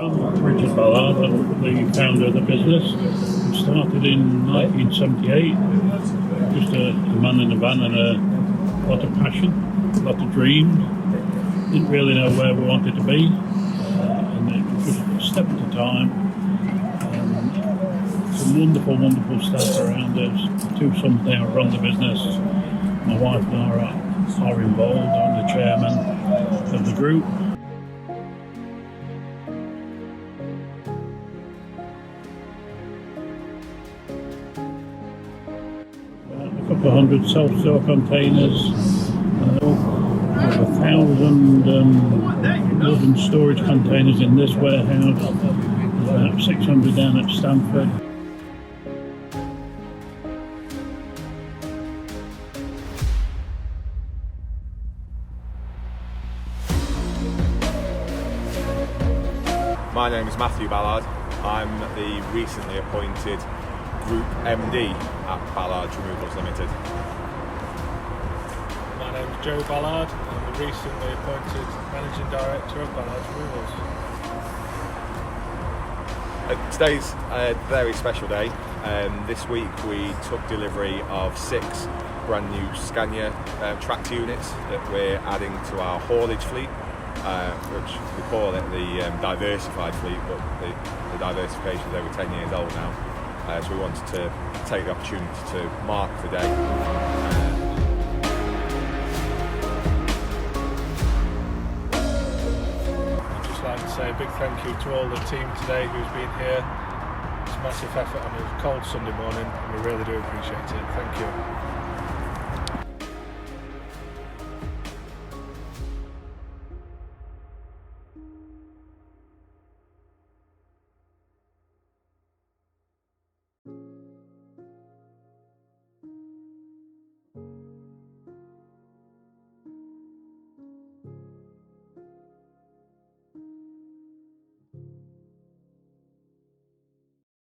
I'm Richard Ballard. I'm the founder of the business. We started in 1978. Just a man in a van and a lot of passion, a lot of dreams. Didn't really know where we wanted to be, and it was just a step at a time. Some wonderful staff around us. Two sons now run the business. My wife and I are involved. I'm the chairman of the group. A couple of hundred self-store containers, over 1,000 wooden storage containers in this warehouse, about 600 down at Stamford. My name is Matthew Ballard. I'm the recently appointed Group MD at Ballards Removals Limited. My name is Joe Ballard. I'm the recently appointed Managing Director of Ballards Removals. Today's a very special day. This week we took delivery of 6 brand new Scania tracked units that we're adding to our haulage fleet. Which we call it the diversified fleet, but the diversification is over 10 years old now. So we wanted to take the opportunity to mark the day. I'd just like to say a big thank you to all the team today who's been here. It's a massive effort on a cold Sunday morning, and we really do appreciate it. Thank you.